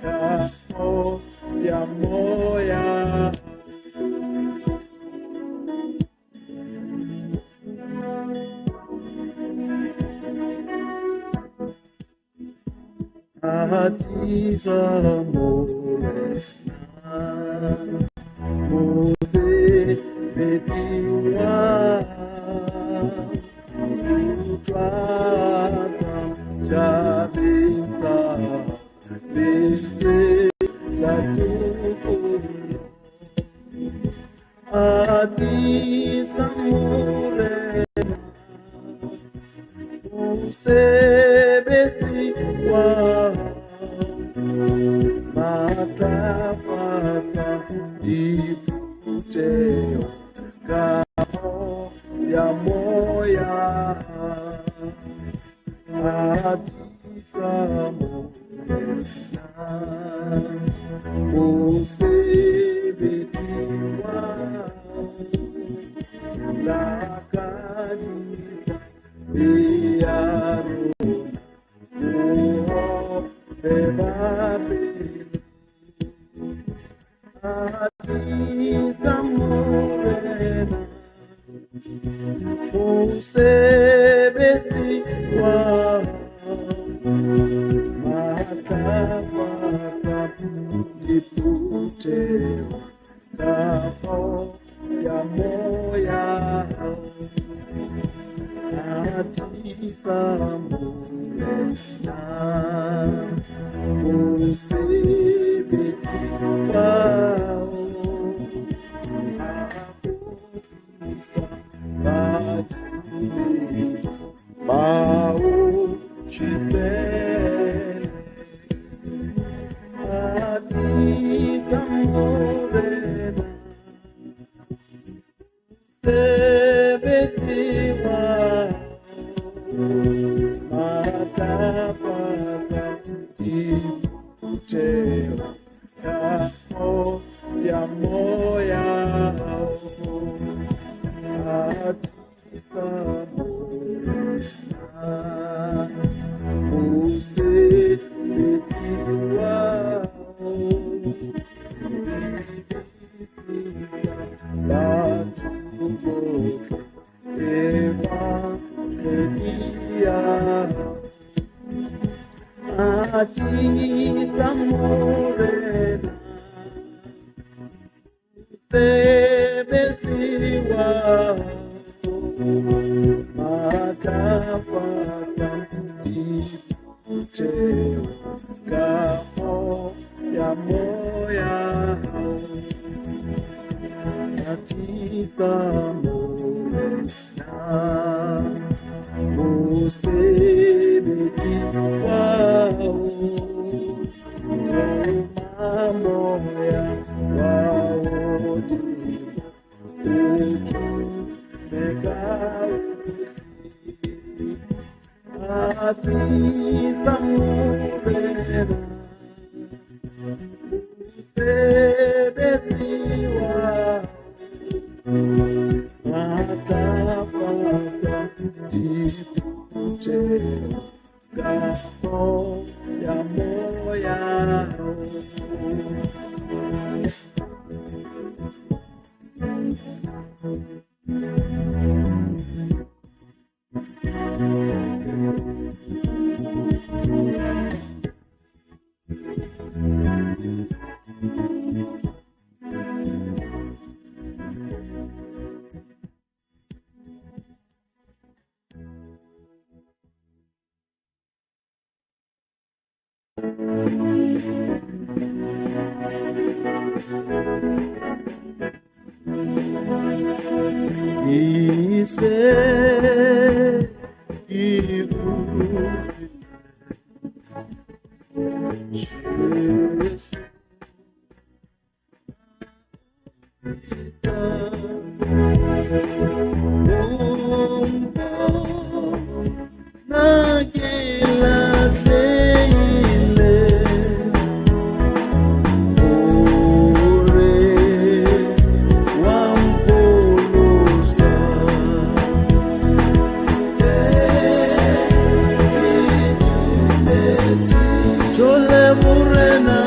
kapo ya moya. Atiza molesna Mose betiwa Utrata jabita Bese latukuno Atiza molesna Mose betiwa Mata diputeo kapo ya moya Atisa molesna Mose betiwa Lakani biaruna Muho bebabi Atiza molesna Mose betiwa Mata diputeo kapo ya moya Atiza molesna Mose betiwa Mau chisele Atiza molesna sebetiwa Matapata diputeo kapo ya moya Atiza molesna Mose betiwa Batuboke evangelia Atiza molesna sebetiwa Matapata diputeo kapo ya moya Atiza molesna Mose betiwa Moya waodi Atiza molesna sebetiwa Matapata diputeo kapo ya moya Ise ibu Jesus na kila teile Chole murena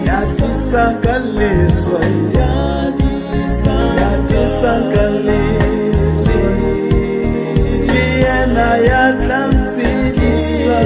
Yasisangaliswa, yasisangaliswa, yena yatlansilisa,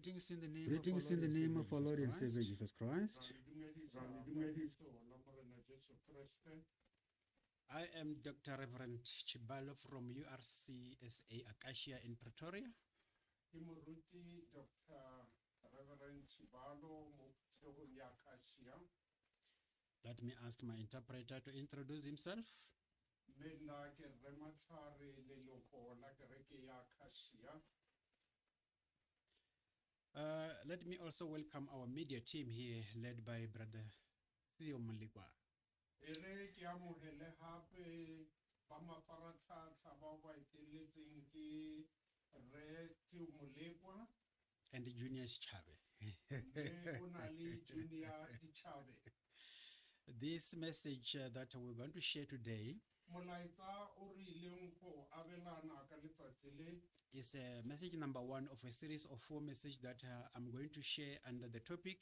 Greetings in the name Greetings in the name of our Lord and Savior Jesus Christ. I am Dr. Reverend Chibalo from URCSA Acacia in Pretoria. Ke moruti Dr. Reverend Chibalo mo theong ya Acacia. Let me ask my interpreter to introduce himself. Mme nna ke Rre Matlhare leloko la kereke ya Acacia. Let me also welcome our media team here, led by Brother Theo Maligwa. Ere ke amohele hape ba mafaratlhatlha bao ba eteletseng ke Rre Theo Molekwa And Junior Chabe. mme o na le Junior Dichabe. This message that we're going to share today Molaetsa o rileng go abelana ka letsatsi le is message number 1 of a series of 4 messages that I'm going to share under the topic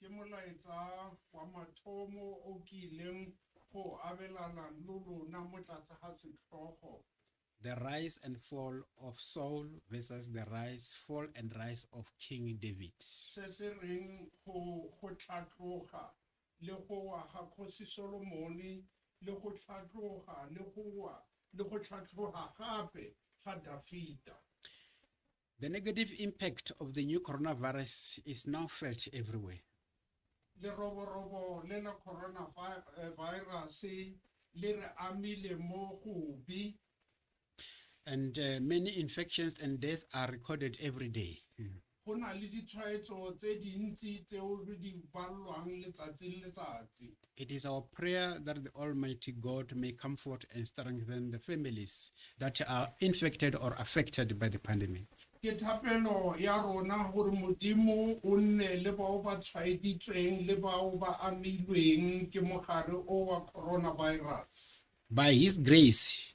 ke molaetsa wa mathomo o kileng go abelana le lona mo tlase ga setlhogo The Rise and Fall of Saul versus the Rise, Fall and Rise of King David. se se reng go tlhatloga le go wa ga kgosi Solomone le go tlhatloga le go tlhatloga gape ga Dafita. The negative impact of the new coronavirus is now felt everywhere. Leroborobo le la coronavirus le re amile mo gobi And many infections and deaths are recorded every day. go na le ditshwaetso tse dintsi tseo re di balwang letsatsi le letsatsi. It is our prayer that the Almighty God may comfort and strengthen the families that are infected or affected by the pandemic. Ke thapelo ya rona gore Modimo o nne le bao ba tshwaeditsweng le bao ba amilweng ke mogare o wa coronavirus. By His grace,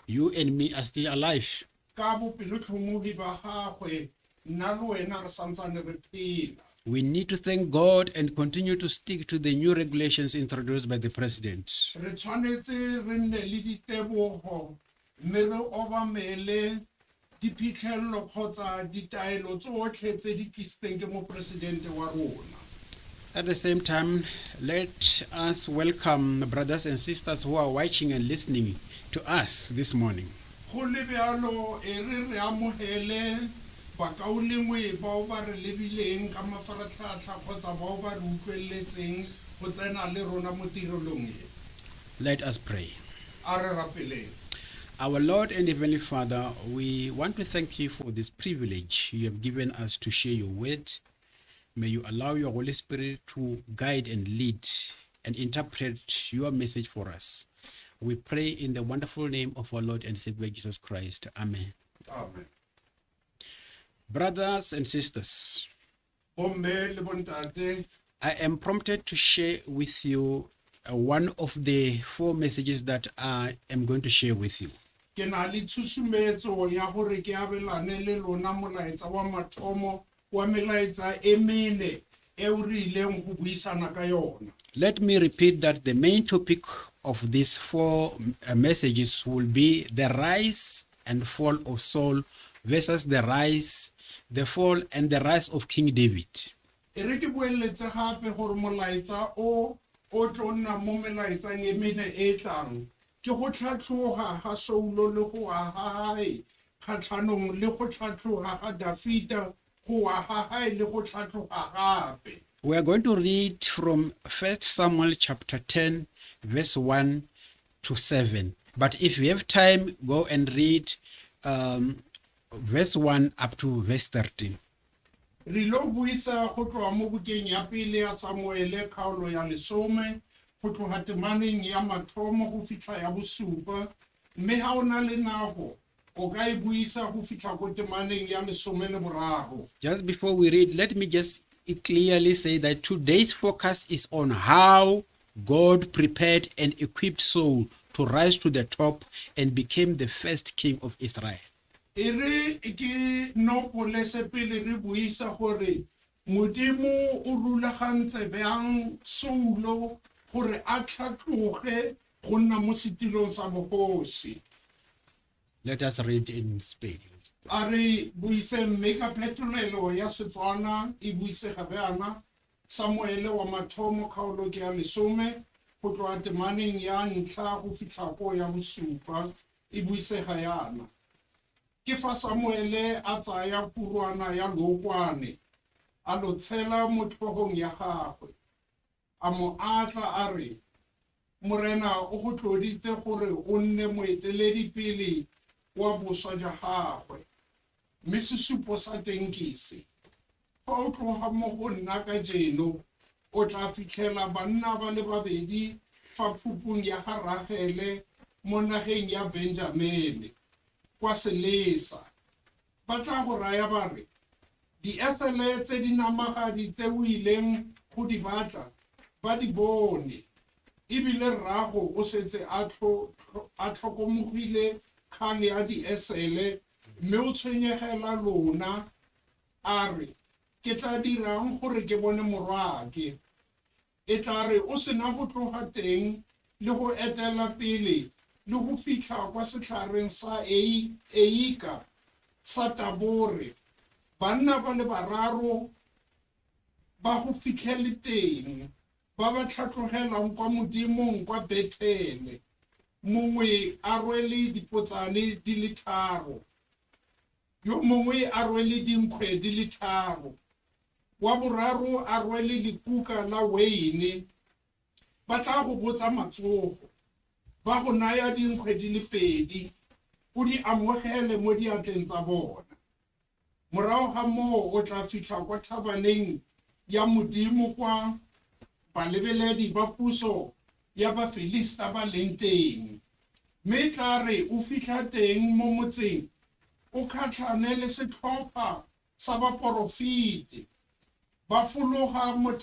you and me are still alive. Ka bopelotlhomogi ba gagwe nna le wena re santsane re phela. We need to thank God and continue to stick to the new regulations introduced by the President. Re tshwanetse re nne le ditebogo mme re obamele diphitlhelelo kgotsa ditaelo tsotlhe tse di tlisitseng ke moporesidente wa rona. At the same time, let us welcome the brothers and sisters who are watching and listening to us this morning. Go le bjalo e re amogele bakaulengwe bao ba re lebileng ka mafaratlhatlha kgotsa bao ba re utlweletseng go tsena le rona mo tirelong e. Let us pray. A re rapeleng. Our Lord and Heavenly Father, we want to thank you for this privilege you have given us to share your word. May you allow your Holy Spirit to guide and lead and interpret your message for us. We pray in the wonderful name of our Lord and Savior Jesus Christ. Amen. Amen. Brothers and sisters, Bomme le bontate, I am prompted to share with you one of the 4 messages that I am going to share with you. ke na le tshusumetso ya gore ke abelane le lona molaetsa wa mathomo wa melaetsa e mene e o rileng go buisana ka yona. Let me repeat that the main topic of these 4 messages will be the rise and fall of Saul versus the rise, the fall, and the rise of King David. E re ke boeletse gape gore molaetsa o tlo nna mo melaetsang e mene e tlang ke go tlhatloga ga Saulo le go wa gae kgatlhanong le go tlhatloga ga Dafita go wa gae le go tlhatloga gape. We are going to read from 1 Samuel chapter 10, verse 1 to 7. But if you have time, go and read verse 1 up to verse 13. Re lo buisa go tloa mo bukeng ya pele ya Samuele kgaolo ya 10 go tloga temaneng ya mathomo go fitlha ya bosupa mme ha ona le nako o ka e buisa go fitlha go temaneng ya 13. Just before we read, let me just clearly say that today's focus is on how God prepared and equipped Saul to rise to the top and became the first king of Israel. Ere ke no polese pele re buisa gore Modimo o rulagantse bjang Saulo gore a tlhatloge go nna mo setilong sa bogosi. Let us read in Spain. a re buise mme ka phetolelo ya Setswana e buise gape ana Samuele wa mathomo kgaolo ke ya 10 go tloa temaneng ya ntlha go fitlha ko ya bosupa e buisega yana. Ke fa Samuele a tsaya purwana ya lookwane a lo tshela mo tlhogong ya gagwe a mo atla a re, Morena o go tloditse gore o nne moeteledipele wa boswa jwa gagwe, mme sesupo sa teng ke se. Fa o tloga mo go nna ka jeno o tla fitlhela banna ba le babedi fa phupung ya ga Ragele mo nageng ya Benjamene kwa Selesa. Ba tla go raya ba re, diesele tse di namagadi tse o ileng go di batla ba di bone, ebile rrago o setse a tlhokomogile kgang ya diesele, mme o tshwenyegela lona a re, ke tla dirang gore ke bone morwake. E tla re o sena go tloga teng le go etela pele le go fitlha kwa setlhareng sa Eika sa Tabore, banna ba le bararo ba go fitlhele teng ba ba tlhatlogelang kwa modimong kwa Bethele, mongwe a rwele dipotsane di le 3, yo mongwe a rwele dinkgwe di le 3, wa boraro a rwele lekuka la weine. Ba tla go botsa matsogo, ba go naya dinkgwe di le 2, o di amogele mo diatleng tsa bona. Morago ga moo o tla fitlha kwa thabaneng ya modimo kwa balebeledi ba puso ya Bafilisita ba leng teng, mme tla re o fitlha teng mo motseng o kgatlhane le setlhopha sa baporofete ba fologa mo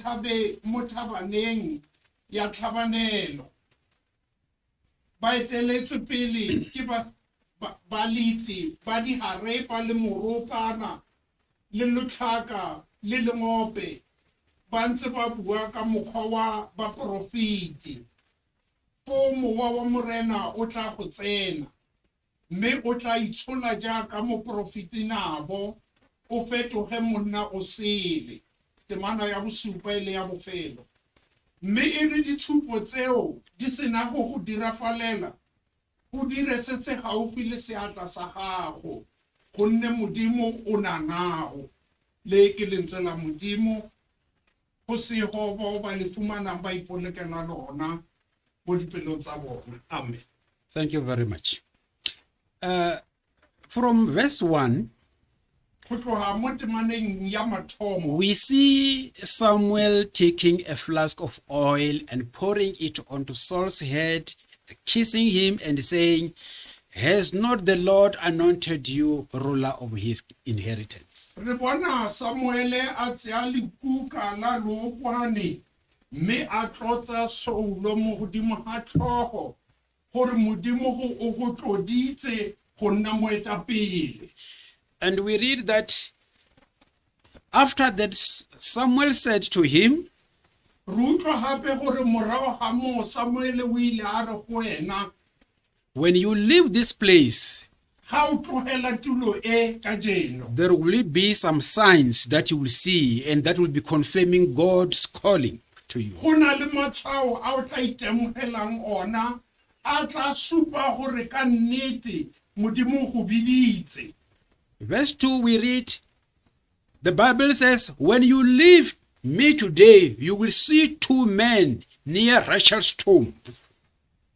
thabaneng ya tlhabanelo. Ba eteletswe pele ke balitsi ba diharepa le moropana le letlhaka le lengope, ba ntse ba bua ka mokgwa wa baporofete. Fo mowa wa morena o tla go tsena, mme o tla itshola jaaka moporofete nabo, o fetoge monna o sele. Temana ya bosupa ile ya bofelo. Mme e re ditshupo tseo di sena go dirafalela, o dire se se gaufi le seatla sa gago, gonne modimo o nanago. Le ke lentswe la modimo go sego bao ba le fumanang ba ipolekela lona mo dipelong tsa bona. Amen. Thank you very much. From verse 1, Go tloga mo temaneng ya mathomo we see Samuel taking a flask of oil and pouring it onto Saul's head, kissing him and saying, "Has not the Lord anointed you ruler of his inheritance?" re bona Samuele a tsaya lekuka la lookwane mme a tlotsa Saulo mo godimo ga tlhogo gore modimo o go tloditse go nna moetapele. And we read that after that Samuel said to him, Re utlwa gape gore morago ga moo Samuele o ile a re go wena, "When you leave this place, ga o tlogela tulo e ka jeno there will be some signs that you will see, and that will be confirming God's calling to you." go na le matshwao a o tla itemogelang ona a tla supa gore ka nnete modimo o go biditse. Verse 2, we read, the Bible says, "When you leave me today, you will see 2 men near Rachel's tomb."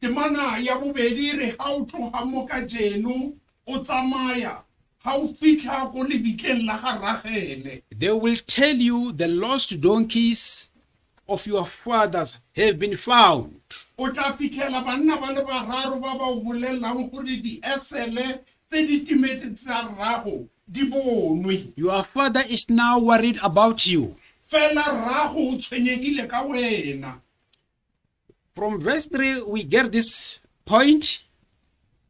Temana ya bobedi re ga o tloga mo ka jeno o tsamaya ga o fitlha ko lebitleng la ga Ragele. They will tell you the lost donkeys of your fathers have been found. O tla fitlhela banna ba le bararo ba ba o bolelang gore diesele tse di timetse tsa rrago di bonwe. Your father is now worried about you. Fela rrago o tshwenyegile ka wena. From verse 3, we get this point.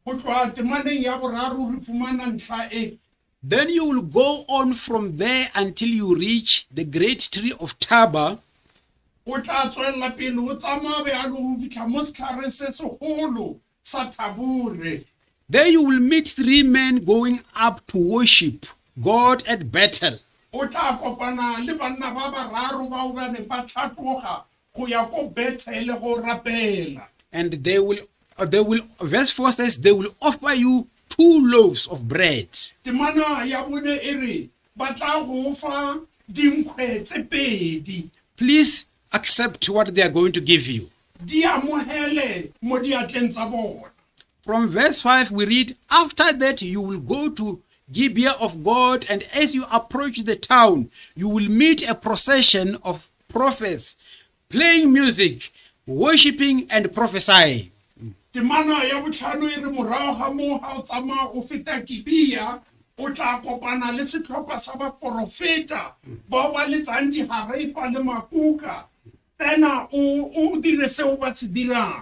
Go tloa temaneng ya boraro re fumana ntlha e. Then you will go on from there until you reach the great tree of Tabor, O tla tswela pele o tsamaya be a lo fitlha mo setlhareng se segolo sa Tabore. There you will meet 3 men going up to worship God at Bethel. o tla kopana le banna ba bararo bao ba neng ba tlhatloga go ya ko Bethele go rapela. And they will, verse 4 says, they will offer you 2 loaves of bread. Temana ya bone e re ba tla go fa dinkgwe tse pedi. Please accept what they are going to give you. Di amohele mo diatleng tsa bona. From verse 5 we read, after that you will go to Gibeah of God, and as you approach the town, you will meet a procession of prophets playing music, worshiping and prophesying. Temana ya botlhano e re morago ga mo ga o tsamaya o feta Gibeah o tla kopana le setlhopha sa baporofeta bao ba letsang diharaifa le makuka. Tsena o dire seo ba se dirang.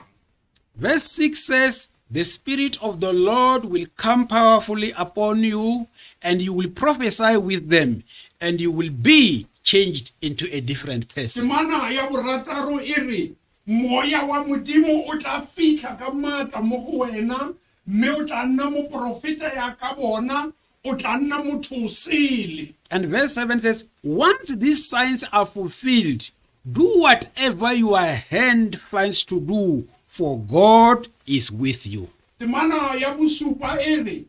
Verse 6 says, the Spirit of the Lord will come powerfully upon you, and you will prophesy with them, and you will be changed into a different person. Temana ya borataro e re moya wa modimo o tla fitlha ka matla mo go wena, mme o tla nna moporofeta ya ka bona, o tla nna motho sele. And verse 7 says, once these signs are fulfilled, do whatever your hand finds to do, for God is with you. Temana ya bosupa e re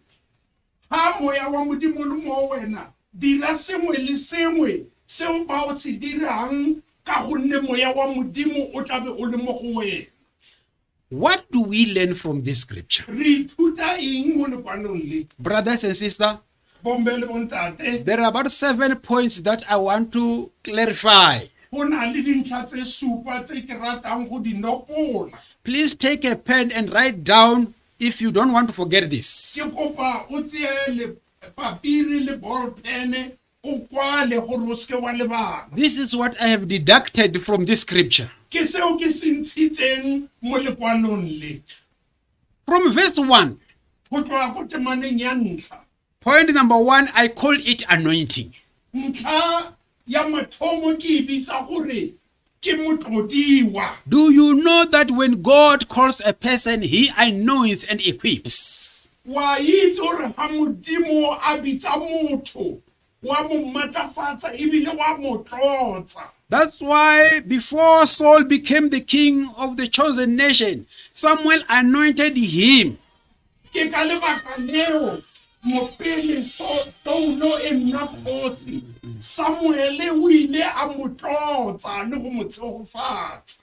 ha moya wa modimo le mo wena, dira sengwe le sengwe seo ba o se dirang ka gonne moya wa modimo o tla be o le mo go wena. What do we learn from this scripture? Re ithuta eng mo lekwanong le? Brothers and sisters, Bombe le bontate, there are about 7 points that I want to clarify. go na le dintlha tse supa tse ke ratang go di nopola. Please take a pen and write down if you don't want to forget this. Ke kopa o tseye le papiri le ball pen o kwale gore o se wa lebala. This is what I have deducted from this scripture. Ke seo ke se ntshitseng mo lekwanong le. From verse 1, Go tloga go temaneng ya ntlha. point number 1, I call it anointing. Ntlha ya mathomo ke e bitsa gore ke motlodiwa. Do you know that when God calls a person, he anoints and equips? Wa itse gore ha modimo a bitsa motho wa mo matafatsa ebile wa mo tlotsa. That's why before Saul became the king of the chosen nation, Samuel anointed him. Ke ka lebaka leo mopele Saulo e nna kgosi, Samuele o ile a mo tlotsa le go mo tshegofatsa.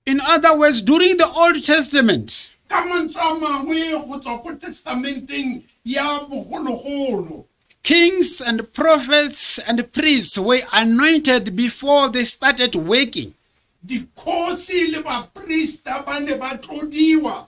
In other words, during the Old Testament, Ka mantswe a mangwe go tswa ko testamenteng ya bogologolo, kings and prophets and priests were anointed before they started working. dikgosi le baprista ba ne ba tlodiwa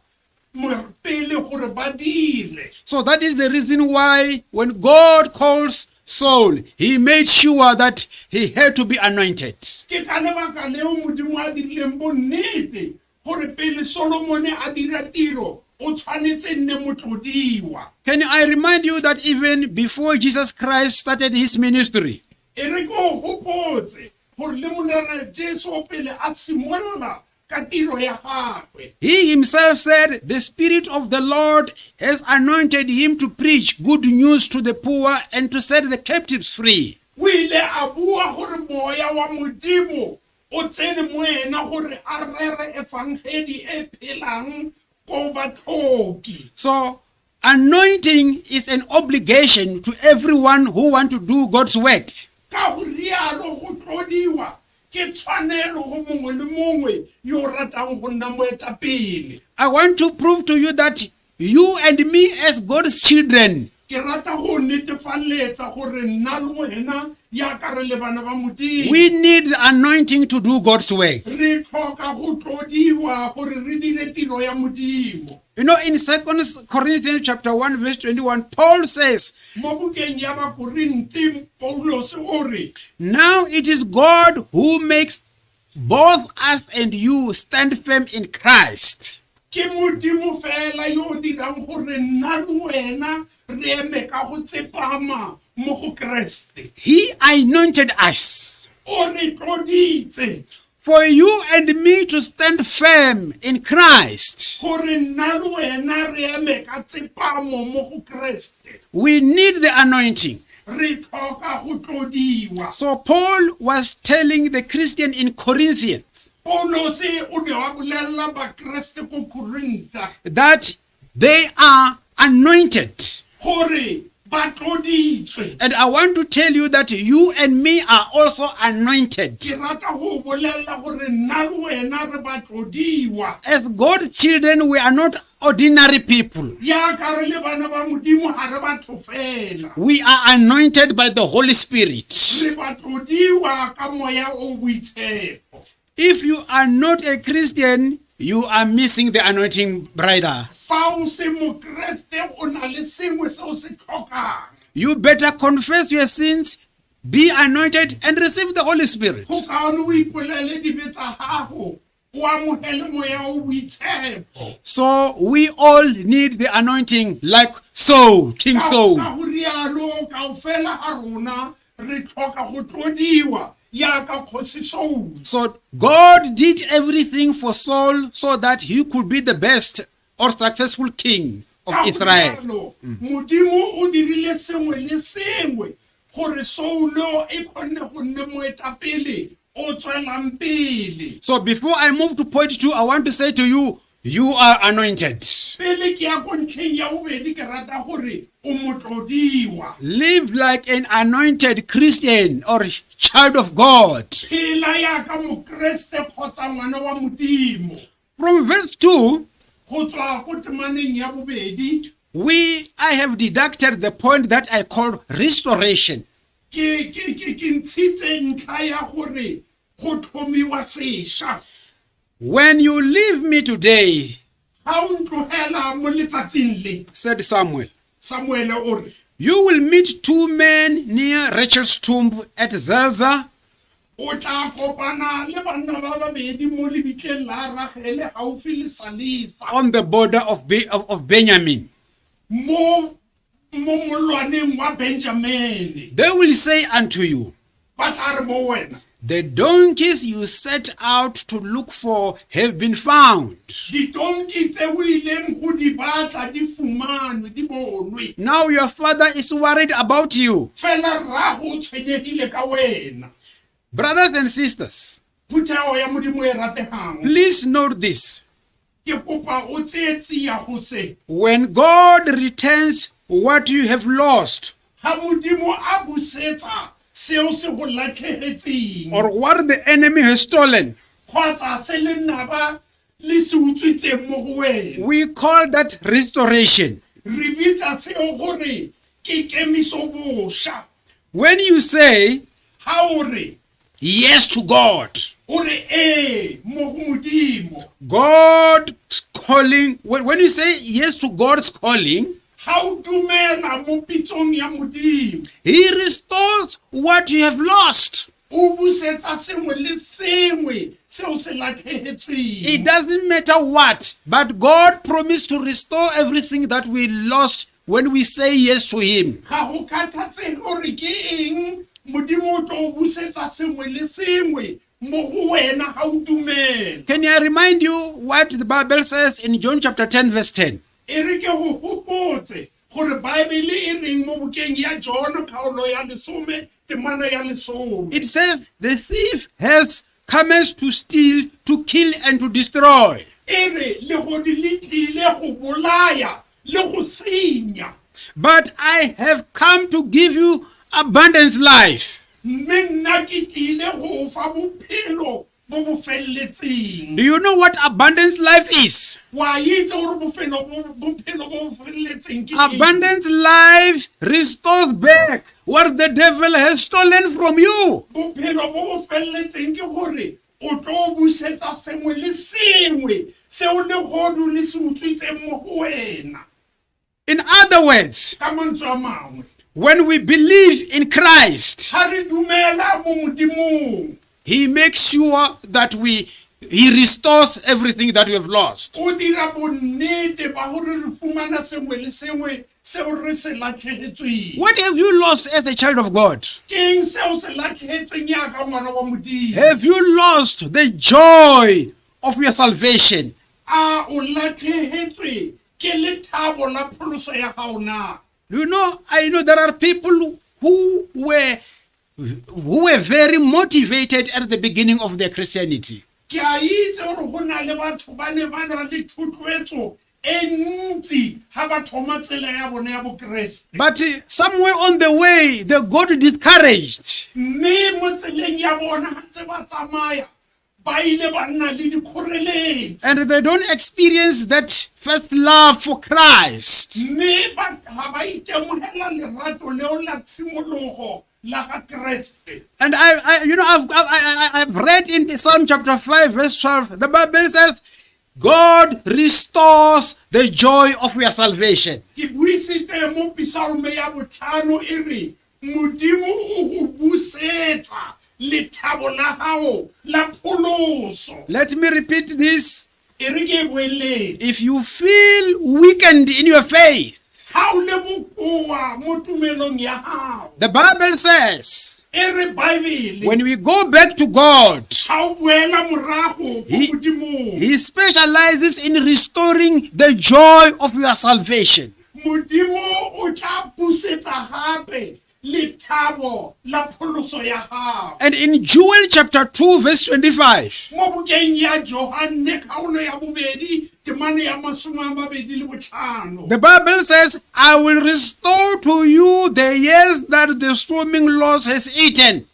pele gore ba dire. So that is the reason why when God calls Saul, he made sure that he had to be anointed. Ke ka lebaka leo modimo a dirileng bonnete gore pele Solomone a dira tiro o tshwanetse nne motlodiwa. Can I remind you that even before Jesus Christ started his ministry, E re ko gopotse gore le monara Jesu pele a simolola ka tiro ya gagwe, he himself said, the Spirit of the Lord has anointed him to preach good news to the poor and to set the captives free. o ile a bua gore moya wa modimo o tsene mo ena gore a rere evangeli e phelang ko batlhoki. So, anointing is an obligation to everyone who wants to do God's work. Ka go rialo go tlodiwa ke tshwanelo go mongwe le mongwe yo o ratang go nna moetapele. I want to prove to you that you and me as God's children, Ke rata go netefaletsa gore nna le wena yaka re le bana ba modimo we need the anointing to do God's work. re tlhoka go tlodiwa gore re dire tiro ya modimo. You know, in 2 Corinthians chapter 1 verse 21, Paul says, Mo bukeng ya Bakorinti Paulos o re now it is God who makes both us and you stand firm in Christ. ke modimo fela yo o dirang gore nna le wena re eme ka go tsepama mo go Kriste. He anointed us. O re tloditse for you and me to stand firm in Christ, gore nna le wena re eme ka tsepamo mo go Kreste we need the anointing. re tlhoka go tlodiwa. So Paul was telling the Christian in Corinthians Paulos o ne wa bolelela bakreste ko Korinta that they are anointed. gore ba tloditswe. And I want to tell you that you and me are also anointed. Ke rata go bolelela gore nna le wena re ba tlodiwa. As God's children, we are not ordinary people. Yaka re le bana ba Modimo ha re batho fela. We are anointed by the Holy Spirit. Re ba tlodiwa ka moya o boitshepo. If you are not a Christian, you are missing the anointing, brother. Fa o se mokreste o na le sengwe se o se tlhokang. You better confess your sins, be anointed, and receive the Holy Spirit. Go kaone o ipolele dibe tsa gago. O amogele moya o boitshepo. So we all need the anointing like Saul, King Saul. Ka go rialo kaofela ga rona re tlhoka go tlodiwa yaka kgosi Saul. So God did everything for Saul so that he could be the best or successful king of Ka go Israel. rialo, Modimo o dirile sengwe le sengwe gore Saulo e kgonne go nne moetapele o tswelang pele. So before I move to point 2, I want to say to you, you are anointed. Pele ke ya go ntlheng ya bobedi ke rata gore o motlodiwa. Live like an anointed Christian or child of God. Phela yaka mokreste kgotsa ngwana wa Modimo. From verse 2, Go tswa go temaneng ya bobedi I have deducted the point that I call restoration. ke ntshitse ntlha ya gore go tlhomiwa sešwa. When you leave me today, Ga o ntlogela mo letsatsing le, said Samuel, Samuele o re, you will meet 2 men near Rachel's tomb at Zelzah. o tla kopana le banna ba babedi mo lebitleng la Ragele gaufi le Salisa On the border of Benjamin. mo molwaneng wa Benjamene. They will say unto you, Ba tla re mo wena, the donkeys you set out to look for have been found. ditonki tse o ileng go di batla di fumanwe di bonwe. Now your father is worried about you. Fela rrago o tshwenyegile ka wena. Brothers and sisters, Phuthego ya Modimo e rategang. please note this. Ke kopa o tseye tsia go se. When God returns what you have lost, Ha Modimo a busetsa seo se go latlhegetseng. or what the enemy has stolen, Kgotsa se le naba le se utswitseng mo go wena. we call that restoration. Re bitsa seo gore ke kemiso bosha. When you say Ha o re yes to God, mo go Modimo. God's calling, when you say yes to God's calling, Ha o dumela mo pitsong ya Modimo. He restores what you have lost. O busetsa sengwe le sengwe seo se It latlhegetsweng. doesn't matter what, but God promised to restore everything that we lost when we say yes to Him. Ga go kgathatsege gore ke eng, Modimo o tlo busetsa sengwe le sengwe mo go wena ga o dumela. Can I remind you what the Bible says in John chapter 10 verse 10? E re ke go gopotse gore Baebele e reng mo bukeng ya John kgaolo ya 10 temana ya 10. It says, the thief has come to steal, to kill, and to destroy. E re legodi le tlile go bolaya le go senya. But I have come to give you abundance life. Mme nna ke tlile go fa bophelo bo bo felletseng. Do you know what abundance life is? Wa itse gore bophelo bo felletseng ke eng? Abundance life restores back what the devil has stolen from you. Bophelo bo felletseng ke gore o tlo busetsa sengwe le sengwe seo legodu le se utswitseng mo go wena. In other words, Ka mantswe a mangwe, when we believe in Christ, ha re dumela mo Modimong, He makes sure that we He restores everything that we have lost. o dira bonnete ba gore re fumana sengwe le sengwe seo re se latlhegetsweng. What have you lost as a child of God? Ke eng seo se latlhegetsweng yaka ngwana wa Modimo? Have you lost the joy of your salvation? A o latlhegetswe ke lethabo la pholoso ya gago na? You know, I know there are people who were very motivated at the beginning of their Christianity. Ke a itse gore go na le batho ba ne ba na le thotloetso e ntsi ha ba thoma tsela ya bone ya bokeresete. But somewhere on the way, they got discouraged. Mme mo tseleng ya bona ha ntse ba tsamaya ba ile ba nna le dikgoreletsi. And they don't experience that first love for Christ. Mme ha ba itemogela lerato leo la tshimologo la ga Kreste. And I've read in Psalm chapter 5, verse 12, the Bible says, God restores the joy of your salvation. Ke buisitse mo Psalm ya 5 e re Modimo o go busetsa lethabo la gago la pholoso. Let me repeat this. E re ke boeletse. If you feel weakened in your faith, Ha o le bokoa mo tumelong ya gago. the Bible says, E re Bible when we go back to God, ha o boela morago go Modimo. He specializes in restoring the joy of your salvation. Modimo o tla busetsa gape lethabo la pholoso ya gago. And in Joel chapter 2, verse 25, Mo bukeng ya Johane kgaolo ya 2 temane ya 25. the Bible says, I will restore to you the years that the swarming loss has eaten.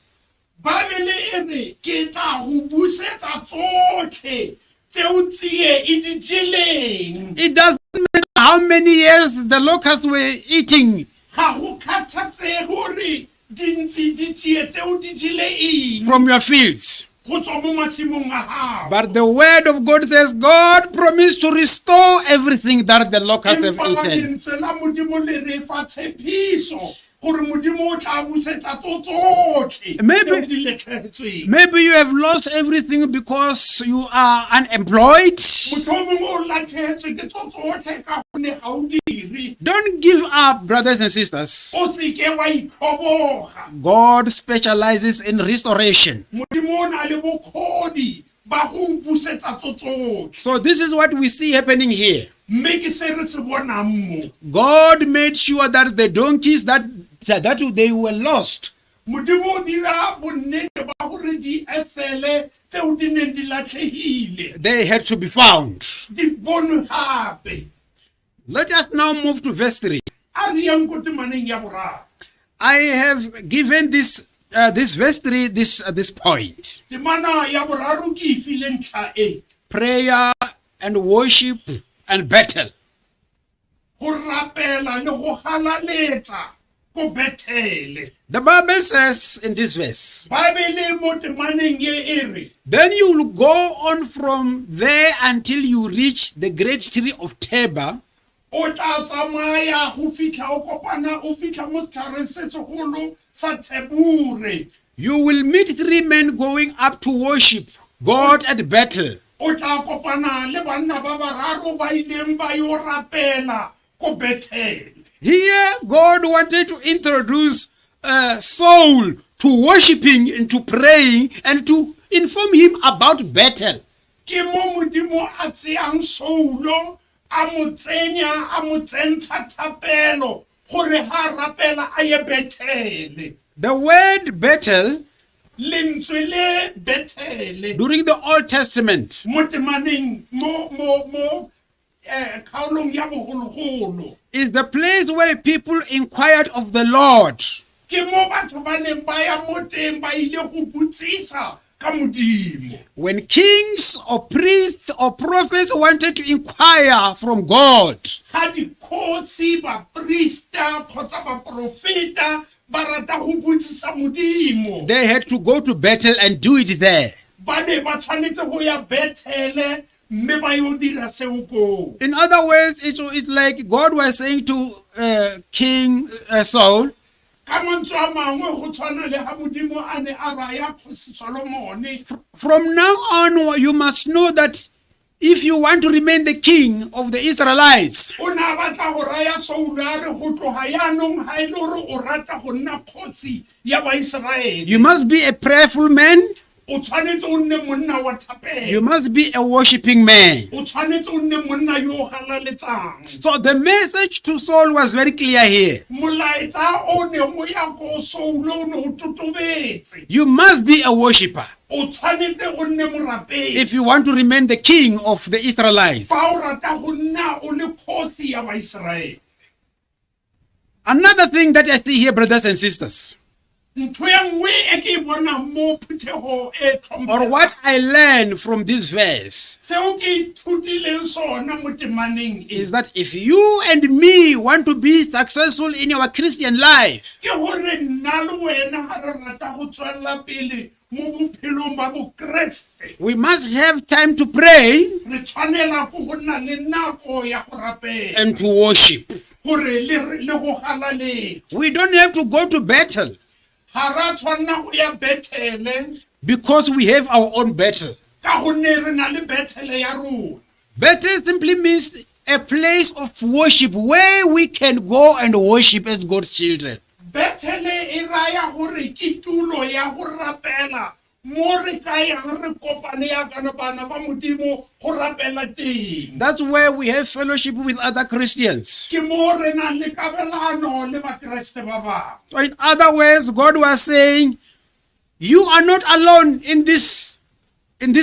Bible e re ke tla go busetsa tsotlhe tseo tsie e di jeleng. It doesn't matter how many years the locusts were eating Ga go kgathatsege gore di ntse di tsie tseo di jele eng from your fields. go tswa mo masimong a gago. But the word of God says, God promised to restore everything that the locusts have Empa eaten. lentswe la Modimo le re fa tshepiso gore Modimo o tla busetsa tsotlhe Maybe- tseo di latlhegetsweng. Maybe you have lost everything because you are unemployed. Motlhomongwe o latlhegetswe ke tsotlhe ka gonne ga o dire. Don't give up, brothers and sisters. O se ke wa itlhoboga. God specializes in restoration. Modimo o na le bokgoni ba go busetsa tsotlhe. So this is what we see happening here. Mme ke se re se bonang mo. God made sure that the donkeys that they were lost, Modimo o dira bonnete ba gore di esele tseo di neng di latlhegile they had to be found. di bonwe gape. Let us now move to verse 3. A re yang ko temaneng ya boraro. I have given this verse 3 this point. Temana ya boraro ke e file ntlha e. Prayer and worship and battle. Go rapela le go halaletsa ko Bethele. The Bible says in this verse, Bible mo temaneng ye e re then you will go on from there until you reach the great tree of Tabor, o tla tsamaya go fitlha o kopana o fitlha mo setlhareng se segolo sa Tebure. you will meet 3 men going up to worship God at Bethel. O tla kopana le banna ba bararo ba ileng ba yo rapela ko Bethele. Here, God wanted to introduce Saul to worshiping and to praying and to inform him about Bethel. Ke mo Modimo a tseyang Saulo a mo tsentsha thapelo gore ha rapela a ye Bethele. The word Bethel Lentswe le Bethele during the Old Testament mo temaneng mo kgaolong ya bogologolo is the place where people inquired of the Lord. ke mo batho ba neng ba ya mo teng ba ile go botsisa ka Modimo. When kings or priests or prophets wanted to inquire from God, Ga dikgosi ba prista kgotsa ba profeta ba rata go botsisa Modimo, they had to go to Bethel and do it there. ba ne ba tshwanetse go ya Bethele mme ba yo dira seo koo. In other words, it's like God was saying to King Saul, ka mantswe a mangwe go tshwana le ha modimo a ne a raya Kgosi Solomone, From now on, you must know that if you want to remain the king of the Israelites, o na batla go raya Saulo a re go tloga yaanong ha e le gore o rata go nna kgotsi ya Baiseraele, you must be a prayerful man, o tshwanetse o nne monna wa thapelo, you must be a worshiping man. o tshwanetse o nne monna yo o galaletsang. So the message to Saul was very clear here. Molaetsa o ne mo ya go Saulo o ne o totobetse, You must be a worshipper o tshwanetse o nne morapedi if you want to remain the king of the Israelites. fa o rata go nna o le kgosi ya Baiseraele. Another thing that I see here, brothers and sisters, Ntho e nngwe e ke e bonang mo phuthego e or what I learned from this verse, seo ke ithutileng sona mo temaneng is that if you and me want to be successful in our Christian life, ke gore nna le wena ga re rata go tswelela pele mo bophelong ba bokeresete we must have time to pray re tshwanela go go nna le nako ya go rapela and to worship. gore le go galaleng. We don't have to go to battle Ga ra tshwanela go ya Bethele because we have our own battle. ka gonne re na le Bethele ya rona. Battle simply means a place of worship where we can go and worship as God's children. Bethele e raya gore ke tulo ya go rapela mo re ka yang re kopane ya kana bana ba modimo go rapela teng. That's where we have fellowship with other Christians. Ke mo re nang le kabelano le bakreste ba bangwe. So in other words, God was saying, you are not alone in this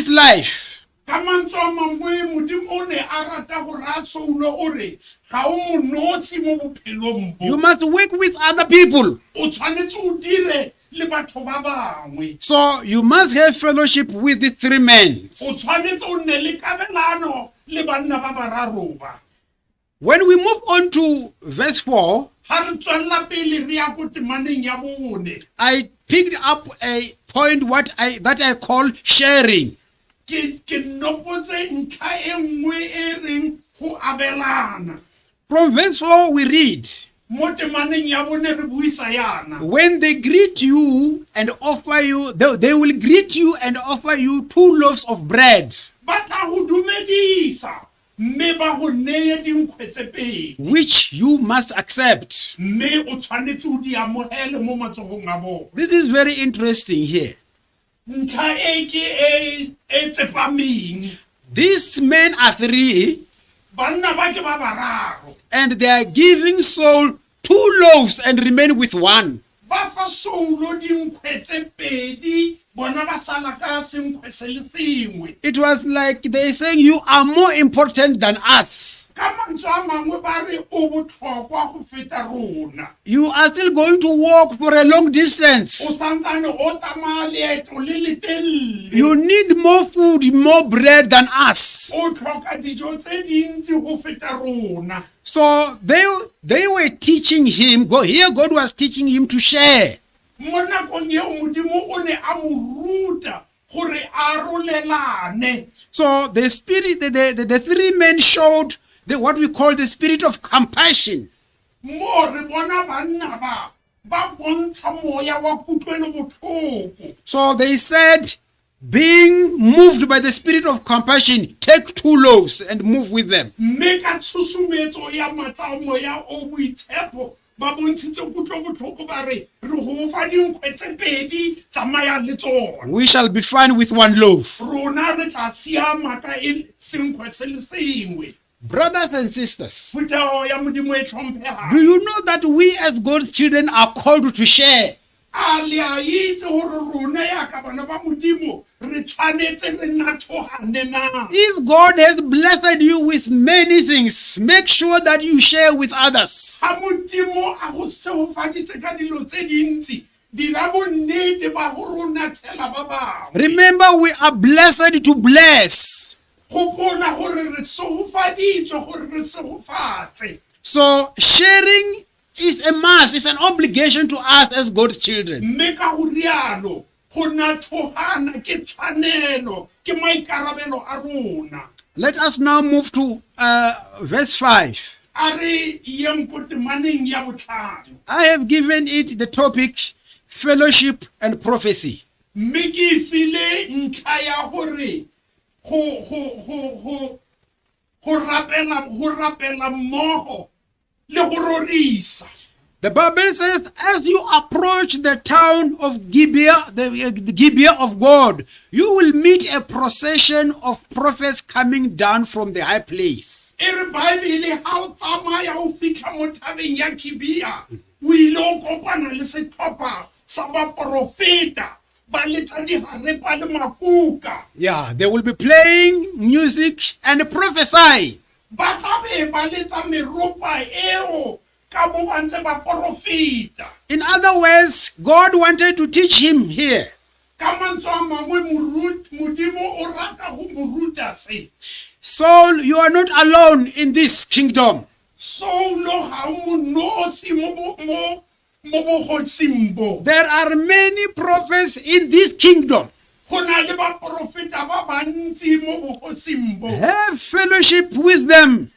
life. Ka mantswe a mangwe modimo o ne a rata gore a Saulo o re ga o monotshi mo bophelong You bo, must work with other people. o tshwanetse o dire le batho ba bangwe, So you must have fellowship with the three men. o tshwanetse o nne le kabelano le banna ba bararo ba. When we move on to verse 4, Ha re tswella pele re ya go temaneng ya bone, I picked up a point that I call sharing. ke nopotse ntlha e nngwe e reng go abelana. From verse 4 we read, Mo temaneng ya bone re buisa yana, when they greet you and offer you, they will greet you and offer you 2 loaves of bread, ba tla go dumedisa mme ba go neye dinkgwe tse pedi, which you must accept. mme o tshwanetse o di amogele mo matsogong a bone. This is very interesting here. Ntlha e ke e tsepameng, These men are 3 banna ba ke ba bararo, and they are giving Saul 2 loaves and remain with 1. ba fa Saulo dinkgwe tse pedi, bona ba sala ka senkgwe se le sengwe. It was like they saying, you are more important than us. Ka mantswe a mangwe ba re o botlhokwa go feta rona, You are still going to walk for a long distance. o santsane o tsamaya leeto le le telele, You need more food, more bread than us. o tlhoka dijo tse dintsi go feta rona. So they were teaching him, God was teaching him to share. Mo nakong eo modimo o ne a mo ruta gore a arolelane. So the spirit, the 3 men showed what we call the spirit of compassion. Mo re bona banna ba bontsha moya wa kutlwelo botlhoko. So they said, being moved by the spirit of compassion, take 2 loaves and move with them. Mme ka tshusumetso ya matla a moya o boitshepo ba bontshitse kutlwa botlhoko ba re go fa dinkgwe tse pedi tsamaya le tsona. We shall be fine with 1 loaf. Rona re tla siama ka senkgwe se le sengwe. Brothers and sisters, Phuthego ya modimo e tlhomphega. do you know that we as God's children are called to share? A le a itse gore rona ya ka bana ba modimo re tshwanetse re nathogane na. If God has blessed you with many things, make sure that you share with others. Ha modimo a go seofaditse ka dilo tse dintsi, dira bonnete ba gore o nathela ba bangwe. Remember, we are blessed to bless. Gopola gore re seofaditswe gore re seofatse. So sharing is a must, it's an obligation to us as God's children. Mme ka go rialo go nathogana ke tshwanelo, ke maikarabelo a rona. Let us now move to verse 5. a re yeng ko temaneng ya botlhano. I have given it the topic fellowship and prophecy. Mme ke file ntlha ya gore go rapela mmogo le go rorisa. The Bible says, as you approach the town of Gibeah, the Gibeah of God, you will meet a procession of prophets coming down from the high place. E re Bible ha o tsamaya o fitlha mo thabeng ya Gibeah, o ile o kopana le setlhopha sa baprofeta ba letsa dihare ba le makuka. Yeah, they will be playing music and prophesying. Ba tla be ba letsa meropa eo ka bo ba ntse ba profeta. In other words, God wanted to teach him here. Ka mantswe a mangwe Modimo o rata go mo ruta se. Saul, you are not alone in this kingdom. Saulo ha o monosi mo bogotsing bo. There are many prophets in this kingdom. Go na le baprofeta ba bantsi mo bogotsing bo. Have fellowship with them.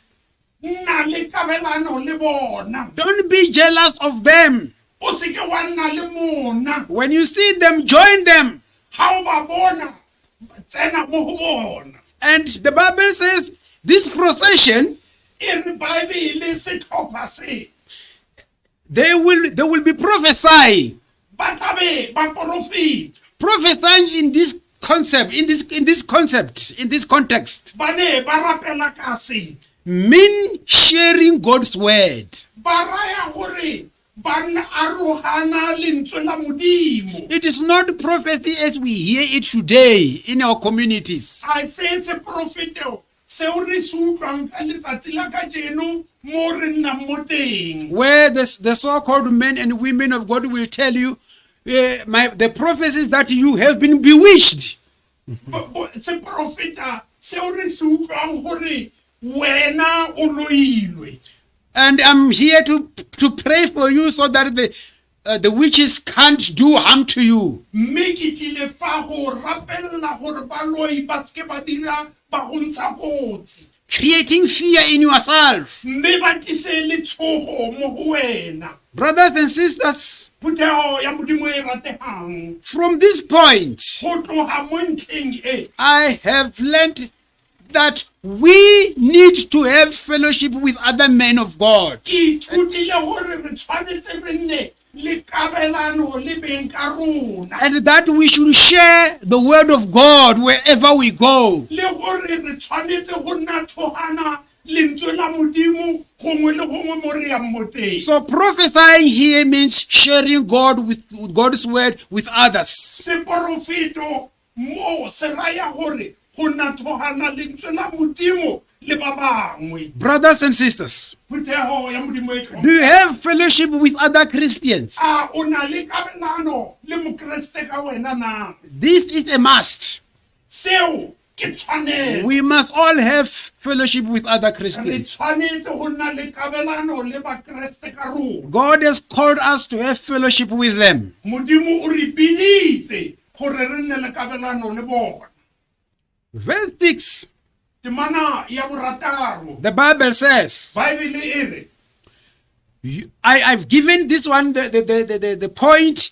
Nna le kabelano le bona. Don't be jealous of them. O se ke wa nna le mona. When you see them, join them. Ha o ba bona tsena mo go bona. And the Bible says this procession, In the Bible se tlhopha se they will be prophesying. ba tla be ba profeta. Prophesying in this concept, in this context, Ba ne ba rapela ka se. mean sharing God's word. Ba raya gore ba nna arohana lentswe la Modimo. It is not prophecy as we hear it today in our communities. I say se profeteo se o re se utlwang ka letsatsi la kajeno mo re nnang mo teng. Where the so-called men and women of God will tell you, the prophecies that you have been bewitched. Se profeta se o re se utlwang gore wena o loilwe. And I'm here to pray for you so that the witches can't do harm to you. Mme ke tlile fa go rapella gore ba loi ba ske ba dira ba go ntsha kotsi. Creating fear in yourself. Mme ba tlise letshogo mo go wena. Brothers and sisters, Puthego ya Modimo e ratehang. from this point, Go tloga mo ntlheng e. I have learned that we need to have fellowship with other men of God. Ke ithutile gore re tshwanetse re nne le kabelano le beng ka rona. And that we should share the word of God wherever we go. Le gore re tshwanetse go nna thogana lentswe la Modimo gongwe le gongwe mo re yang mo teng. So prophesying here means sharing God with God's word with others. Se profeto mo se raya gore go nna thogana lentswe la Modimo le ba bangwe. Brothers and sisters, Puthego ya Modimo e do you have fellowship with other Christians? a o na le kabelano le mokreste ka wena na? This is a must. Seo ke tshwanelo. We must all have fellowship with other Re Christians. tshwanetse go nna le kabelano le bakreste ka rona. God has called us to have fellowship with them. Modimo o re biditse gore re nne le kabelano le bona. Verse 6, Temana ya borataro. the Bible says, Bible e re I've given this one the point,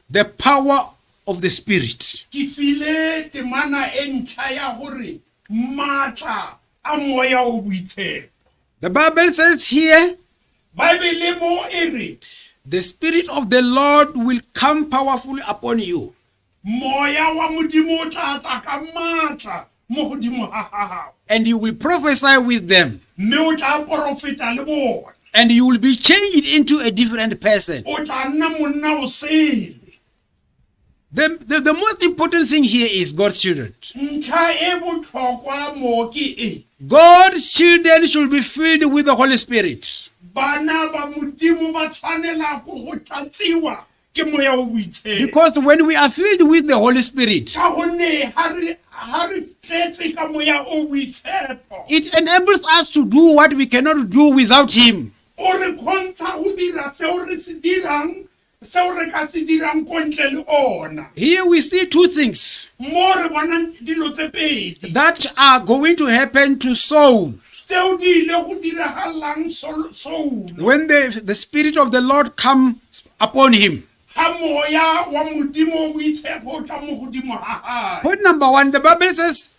the power of the Spirit. ke file temana e ntlha ya gore matla a moya o boitshepo. The Bible says here, Bible mo e re the Spirit of the Lord will come powerfully upon you. moya wa Modimo o tla tla ka matla mo godimo ga gago. And you will prophesy with them. Mme o tla profeta le bona. And you will be changed into a different person. O tla nna monna o sele. The most important thing here is God's children. Ntlha e botlhokwa mo ke e. God's children should be filled with the Holy Spirit. Bana ba Modimo ba tshwanela go tlatsiwa ke moya o boitshepo. Because when we are filled with the Holy Spirit, Ka gonne ha re tletse ka moya o boitshepo. it enables us to do what we cannot do without Him. O re kgontsha go dira seo re se dirang, seo re ka se dirang ko ntle le ona. Here we see two things Mo re bonang dilo tse pedi that are going to happen to Saul. tse tseo di ile go diragalang Saulo when the Spirit of the Lord comes upon him. ha moya wa modimo boitshepo o tla mo godimo ga hae. Point number 1, the Bible says,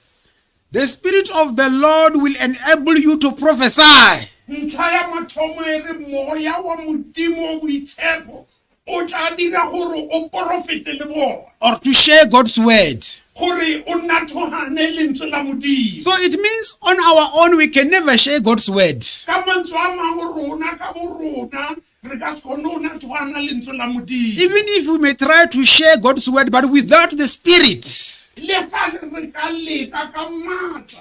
the Spirit of the Lord will enable you to prophesy. Ntlha ya mathomo e re moya wa modimo boitshepo o tla dira gore o porofete le bona, Or to share God's word. gore o nathogane lentswe la modimo. So it means on our own we can never share God's word. Ka mantswe a mangwe rona ka bo rona re ka se kgone go nathogana lentswe la modimo. Even if we may try to share God's word, but without the Spirit, Le fa re ka leka ka matla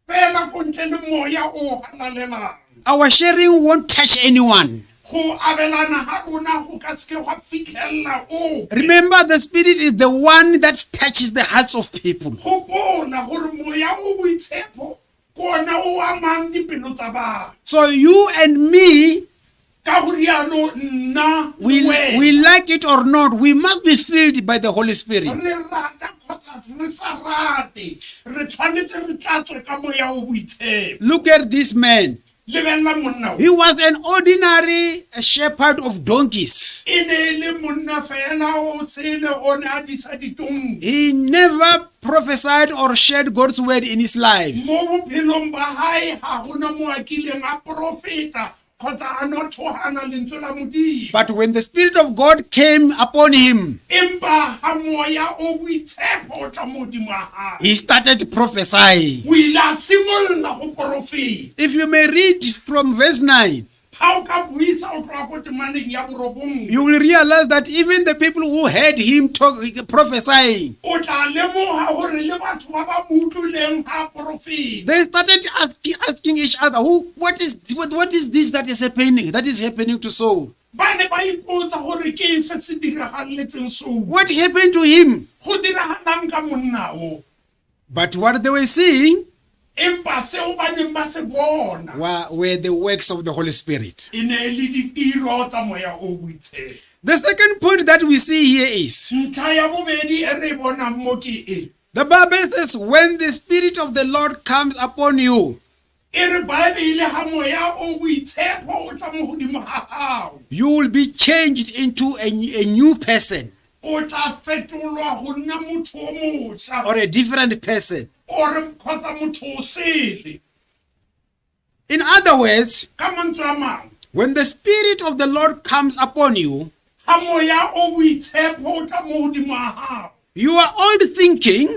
fela ko ntle le moya o halalelang, our sharing won't touch anyone. go abelana ga rona go ka seke gwa fitlhelela o. Remember, the Spirit is the one that touches the hearts of people. Go bona gore moya o boitshepo kona o amang dipelo tsa batho. So you and me, Ka go rialo nna le we wena, like it or not, we must be filled by the Holy Spirit. re rata kgotsa re sa rate re tshwanetse re tlatswe ka moya o boitshepo. Look at this man. Lebelela monna o. He was an ordinary shepherd of donkeys. E ne le monna fela o sele o ne a disa ditonki. He never prophesied or shared God's word in his life. Mo bophelong ba hae ha gona mo a kileng a profeta kgotsa a nothogana lentswe la modimo. But when the Spirit of God came upon him, Empa ha moya o boitshepo o tla mo godimo ga hae, he started prophesying. o ile a simolola go profeta. If you may read from verse 9, Ha o ka buisa o tloga ko temaneng ya borobongwe, you will realize that even the people who heard him prophesying, o tla lemoga gore le batho ba ba mo utlwileng ha profeta they started asking each other, what is this that is happening to Saul? ba ne ba ipotsa gore ke eng se se diragaletseng Saulo. What happened to him? Go diragalang ka monna o. But what they were seeing Empa seo ba neng ba se bona were the works of the Holy Spirit. e ne le ditiro tsa moya o boitshepo. The second point that we see here is, Ntlha ya bobedi e re bonang mo ke e. the Bible says, when the Spirit of the Lord comes upon you, E re Baebele ha moya o boitshepo o tla mo godimo ga gago, you will be changed into a new person o tla fetolwa go nna motho o mošwa or a different person. ore kgotsa motho o sele. In other words, Ka mantswe a mangwe, when the Spirit of the Lord comes upon you, ha moya o boitshepo o tla mo godimo ga gago, your old thinking,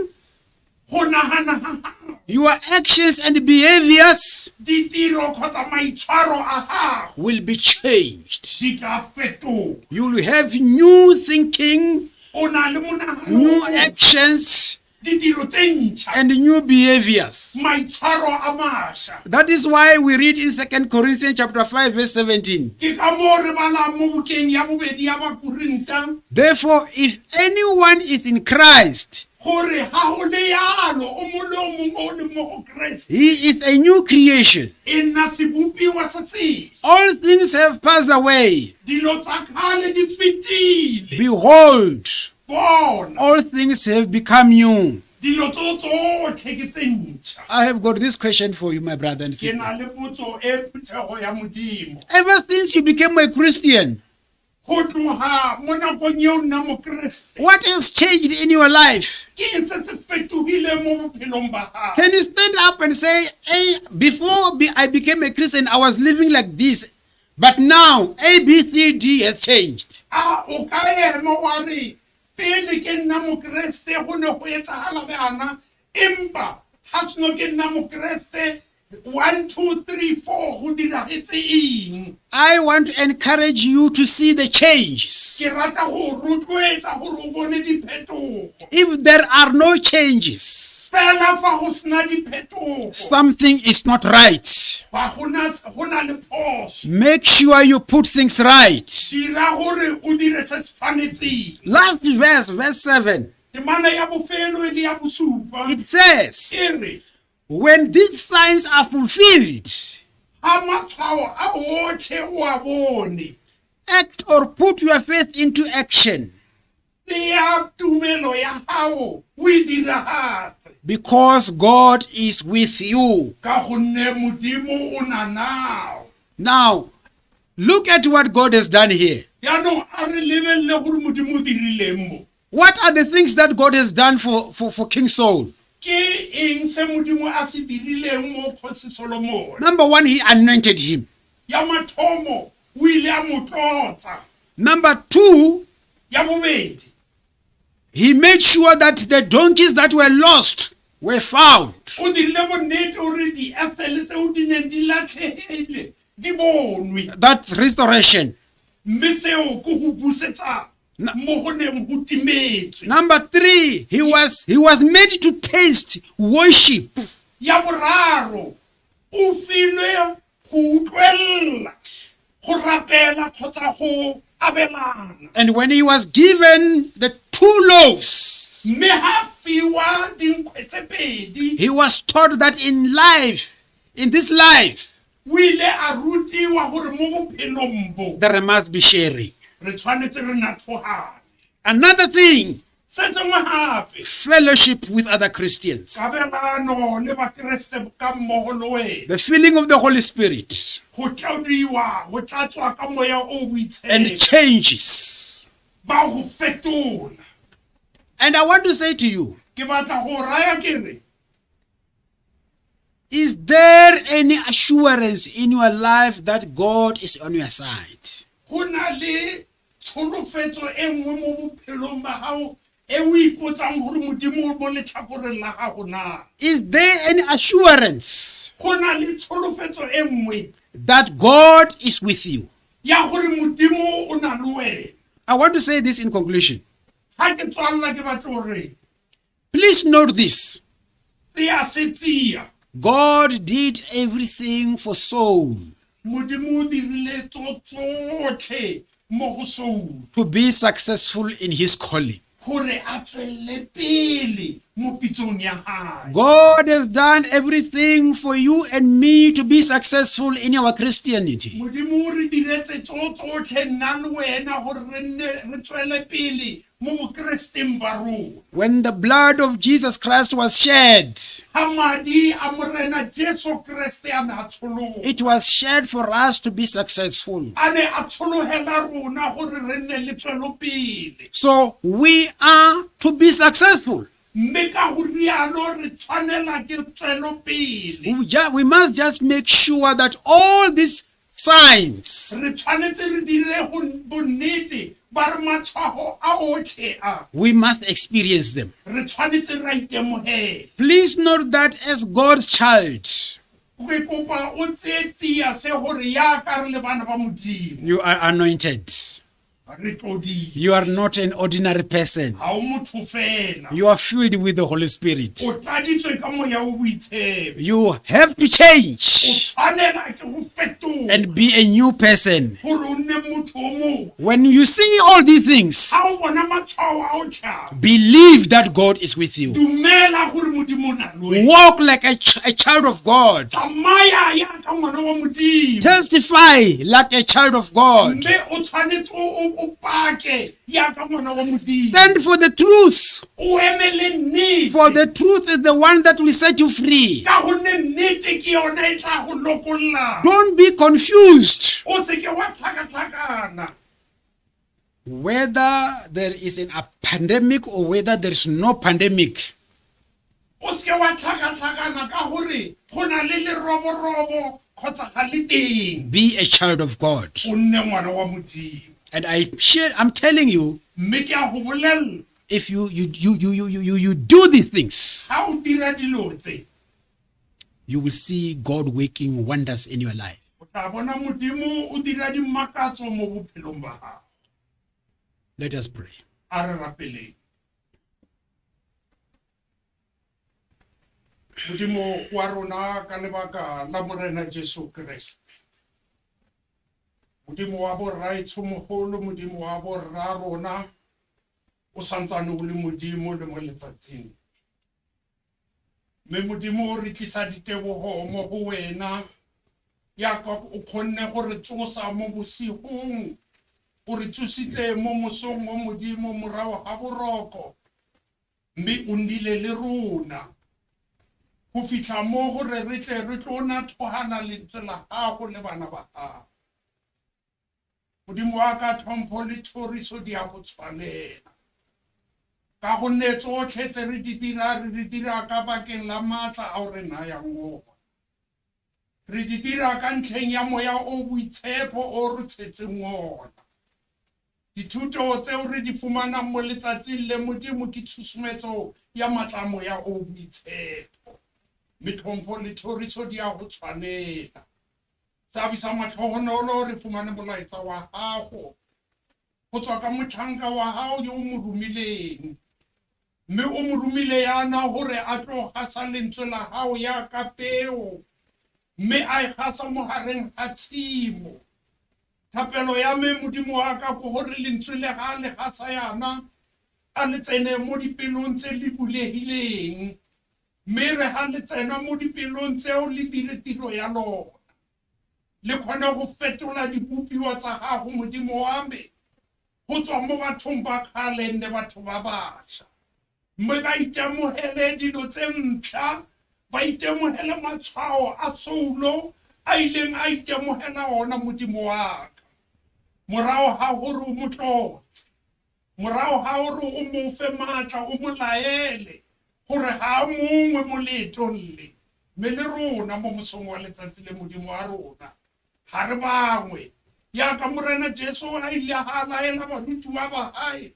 go nagana ga gago, your actions and behaviors ditiro kgotsa maitshwaro a gago will be changed. di tla fetoga. You will have new thinking, O na le monagano, new actions, ditiro tse ntšha, and new behaviors. maitshwaro a mašwa. That is why we read in 2 Corinthians chapter 5 verse 17. Ke ka mo re balang mo bukeng ya bobedi ya Bakorinta Therefore, if anyone is in Christ, gore ha go le yalo o mo le o mongwe o le mo go Kreste he is a new creation. e nna sebopiwa se tshela. All things have passed away. Dilo tsa kgale di fetile, Behold, bona all things have become new. dilo tso tsotlhe ke tse ntšha. I have got this question for you, my brother and Ke sister. na le potso e phethego ya modimo. Ever since you became a Christian, Go tloga mo nakong eo nna mokeresete, what has changed in your life? ke eng se se fetogile mo bophelong ba gago? Can you stand up and say, hey, I became a Christian, I was living like this, but now A, B, C, D has changed. O ka ema wa re pele ke nna mokeresete go ne go etsagala bjana, empa ga seno ke nna mokeresete 1 2 3 4 go diragetse eng? I want to encourage you to see the changes. Ke rata go rotloetsa gore o bone diphetogo. If there are no changes, Fela fa go sena diphetogo, something is not right. ba go na le phoso. Make sure you put things right. Dira gore o dire se se tshwanetseng. Last verse 7, Temana ya bofelo e le ya bosupa it says, e re when these signs are fulfilled, ha matshwao a otlhe o a bone, act or put your faith into action. tseya tumelo ya gago o e diragatse. Because God is with you. ka gonne modimo o na nao. Now, look at what God has done here. Yaanong a re lebelele gore modimo o dirileng mo. What are the things that God has done for King Saul? Ke eng se modimo a se dirileng mo Kgosi Solomon? Number one, he anointed him. Ya mathomo o ile a mo tlotsa. Number two, Ya bobedi he made sure that the donkeys that were lost were found. o dirile bonnete gore di-esele tseo di neng di latlhegile di bonwe. That's restoration. Mme seo ke go busetsa mo go neng go timetswe. Number three, he was made to taste worship. Ya boraro o filwe go utlwelela go rapela kgotsa go abelana. And when he was given the 2 loaves, Mme ha fiwa dinkwe tse pedi he was taught that in life, in this life, o ile a rutiwa gore mo bophelong bo there must be sharing. re tshwanetse re natlhogane. Another thing, Se sengwe gape fellowship with other Christians. kabelano le bakeresete ka mmogo le wena. The filling of the Holy Spirit Go tladiwa go tlatswa ka moya o and boitshepo changes. ba go fetola. And I want to say to you, Ke batla go raya ke re is there any assurance in your life that God is on your side? go na le tsholofetso e nngwe mo bophelong ba gago e o ipotsang gore modimo o mo letlhakoreng la gago na? Is there any assurance Go na le tsholofetso e nngwe that God is with you? ya gore modimo o na le wena? I want to say this in conclusion. Ha ke tswalela ke batla gore Please note this. tseya se tseya God did everything for Saul modimo o dirile tsotlhe mo go Saul to be successful in his calling. gore a tswelele pele mo pitsong ya hae. God has done everything for you and me to be successful in our Christianity. modimo o re diretse tsotlhe nna le wena gore re nne re tswele pele mo bokristeng ba rona. When the blood of Jesus Christ was shed, Ha madi a morena Jesu Kriste a ne a tshologa, it was shed for us to be successful. a ne a tshologela rona gore re nne le tswelopele. So we are to be successful. Mme ka go rialo re tshwanela ke tswelopele. We must just make sure that all these signs, Re tshwanetse re dire go bonnete ba re matshwao a otlhe a we must experience them. re tshwanetse ra itemogela. Please note that as God's child, Re kopa o tseye tsia se gore yaka re le bana ba modimo you are anointed. re tlodile. You are not an ordinary person. Ha o motho fela, You are filled with the Holy Spirit. o tladitswe ka moya o boitshepo. You have to O change tshwanela ke go fetola and be a new person. gore o nne motho o mongwe. When you see all these things, Ha o bona matshwao a o tlhaga, believe that God is with you. dumela gore modimo o na le wena. Walk like a child of God. Tsamaya yaka ngwana wa modimo. Testify like a child of God. Mme o tshwanetse o pake yaka ngwana wa modimo. Stand for the truth. O emele nnete. For the truth is the one that will set you free. Ka gonne nnete ke yona e tla go lokolla. Don't be confused. O se ke wa tlhakatlhakana. Whether there is a pandemic or whether there is no pandemic, O se ke wa tlhakatlhakana ka gore go na le leroborobo kgotsa ga le teng. be a child of God. O nne ngwana wa modimo. And I'm telling you, Mme ke a go bolella, if you do these things, ha o dira dilo tse, you will see God working wonders in your life. o tla bona modimo o dira dimakatso mo bophelong ba gago. Let us pray. A re rapeleng. Modimo wa rona ka lebaka la morena Jesu Kriste. Modimo wa boraitshomogolo, modimo wa borra rona, o santsane o le modimo le mo letsatsing. Mme modimo re tlisa ditebogo mo go wena, yaka o kgonne gore tsosa mo bosigong, o re tsositse mo mosong mo modimo morago ga boroko. Mme o nnile le rona go fihla mo gore re tle re tlo nathogana lentswe la gago le bana ba gago. Modimo wa ka tlhompho le thoriso di a go tshwanela, ka gonne tsotlhe tse re di dira ka bakeng la maatla a re nayang ona. Re di dira ka ntlheng ya moya o boitshepo o re tshetseng ona. Dithuto tseo re di fumanang mo letsatsing le Modimo ke tshusumetso ya matlamo ya o boitshepo. Metlhompho le thoriso di a go tshwanela. Sabi sa matlhogonolo re fumane molaetsa wa gago go tswa ka motlhanka wa gago yo o mo romileng, mme o mo romile yana gore a tlo gasa lentswe la gago ya ka peo, mme a e gasa mo gareng ga tshimo. Thapelo ya me Modimo wa ka go gore lentswe le ga le gasa yana a le tsene mo dipelong tse di bulegileng, mme re ga le tsena mo dipelong tseo le dire tiro ya lona, le kgone go fetola dibopiwa tsa gago Modimo wa me go tswa mo bathong ba kgale le batho ba bašwa, mme ba itemogele dilo tse mpšha, ba itemogele matshwao a soulo a ileng a itemogela ona Modimo wa ka, morago ga gore o mo tlotse, morago ga gore o mo fe maatla, o mo laele gore ga mongwe mo leetong le, mme le rona mo mosong wa letsatsi le Modimo wa rona ga re bangwe yaka Morena Jesu a ile a laela barutiwa ba hae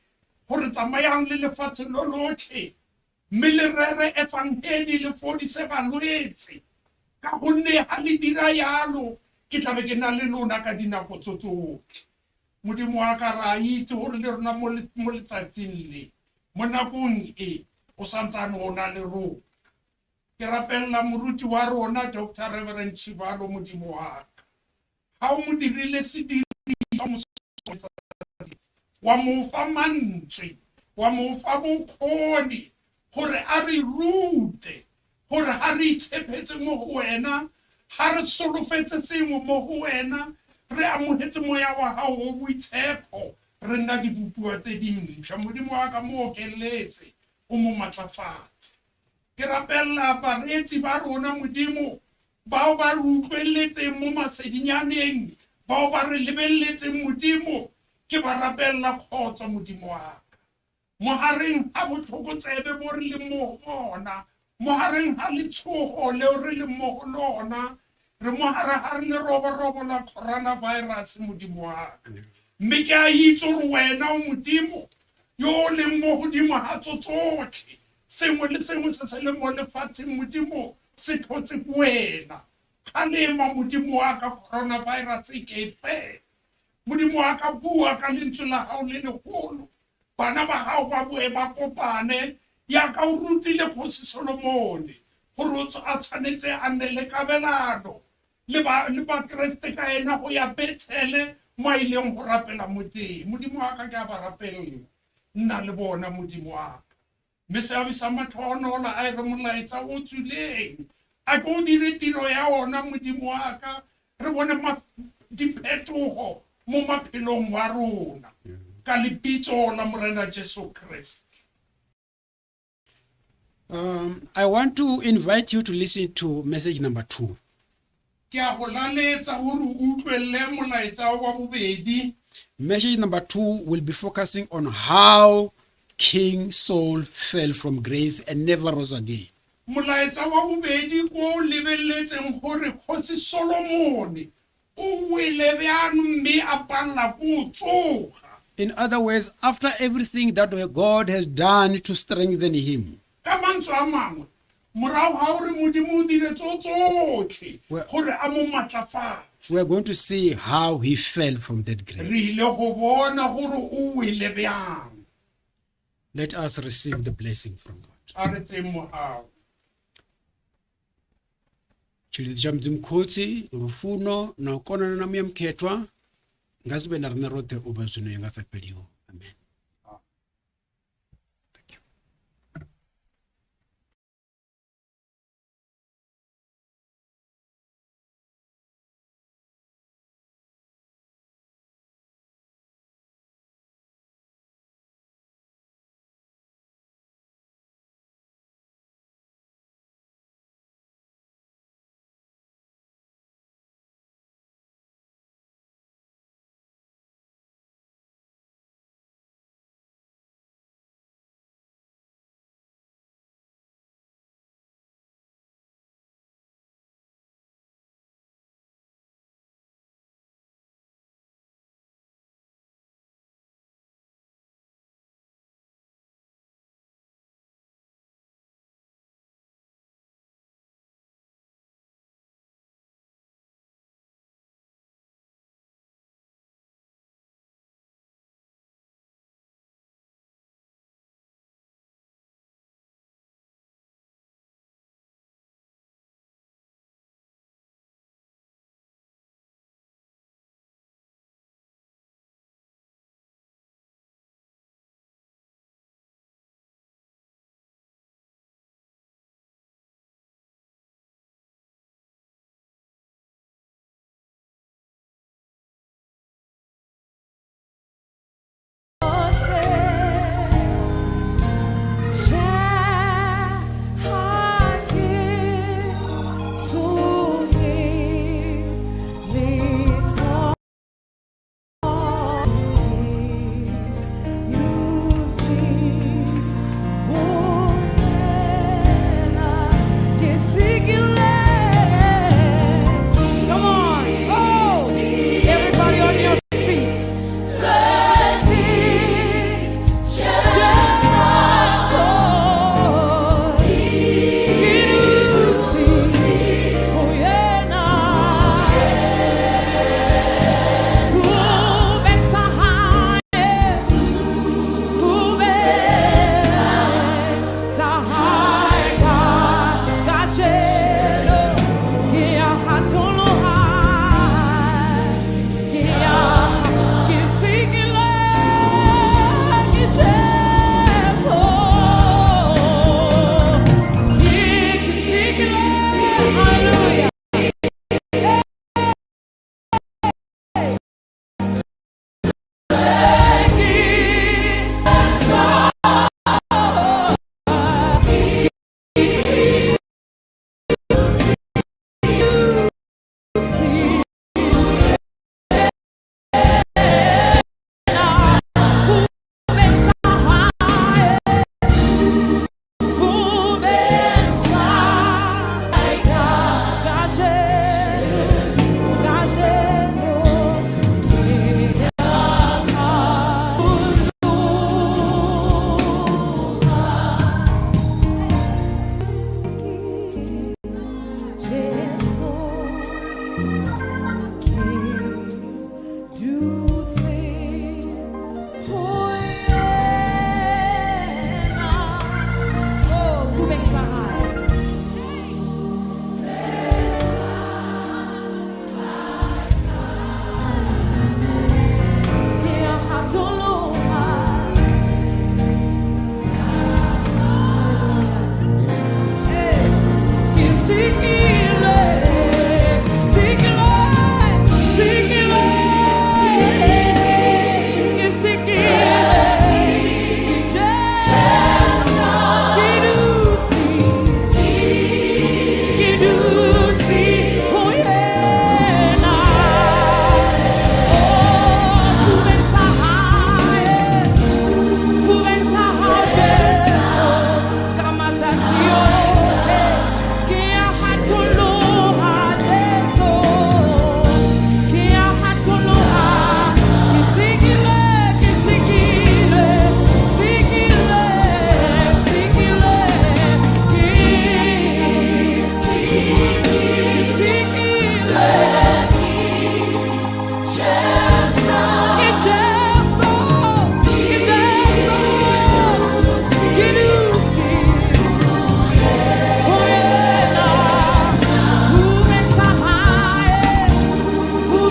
gore tsamayang le lefatshe lo lotlhe, mme le rere evangeli le fodise balwetse, ka gonne ga le dira yalo ke tlabe ke na le lona ka dinako tsotlhe. Modimo wa ka ra itse gore le rona mo letsatsing le, mo nakong e o santsane o na le rona. Ke rapella moruti wa rona Dr. Reverend Chibalo Modimo wa ka, ga o mo dirile sediri wa mo fa mantswe, wa mo fa bokgoni gore a re rute, gore ga re itshepetse mo go wena, ga re solofetse sengwe mo go wena, re amogetse moya wa gago o boitshepo, re nna dibopiwa tse dintšha. Modimo wa ka mo okeletse, o mo matlafatse. Ke rapella bareetsi ba rona Modimo, bao ba re utlweletseng mo masedinyaneng, bao ba re lebelletseng Modimo, ke ba rapella kgotso Modimo wa ka. Mohareng ha botlhokotsebe bo re le mo bona, mohareng ha letshogo leo re le mo go lona, re mohara ha re le robo la coronavirus Modimo wa ka. Mme ke a itse gore wena o Modimo yo o leng mo godimo ga tsotlhe, sengwe le sengwe se se le mo lefatsheng Modimo se tlhotse wena. Kgalema Modimo wa ka coronavirus e ke fe, Modimo wa ka bua ka lentswe la gago le legolo, bana ba gago ba boe ba kopane yaka o rutile Kgosi Solomone gore a tshwanetse a nne le kabelano le ba Kreste ka ena go ya Bethele mo a ileng go rapela mo teng. Modimo wa ka ke a ba rapella, nna le bona Modimo wa ka, mme seabe sa matlhogonolo a re molaetsa o tswileng a ke o dire tiro ya ona Modimo wa ka, re bone diphetogo mo maphelong wa rona ka lebitso la Morena Jesu Kriste. I want to invite you to listen to message number 2. Ke a go laletsa gore o utlwelle molaetsa wa bobedi. Message number 2 will be focusing on how King Saul fell from grace and never rose again. Molaetsa wa bobedi ko lebelletseng gore Kgosi Solomone o wele bjang mme a palla ko tsoga. In other words, after everything that God has done to strengthen him, Ka mantswe a mangwe, morago ga gore Modimo o dire tsotlhe gore a mo matlafatse, we are going to see how he fell from that grace. re ile go bona gore o wele bjang. Let us receive the blessing from God. A re tseng mogao. Tshilidzi mkhotsi rufuno na ukona na muyamkhethwa ngasibe na rina rote uba zwino yanga sapeliho.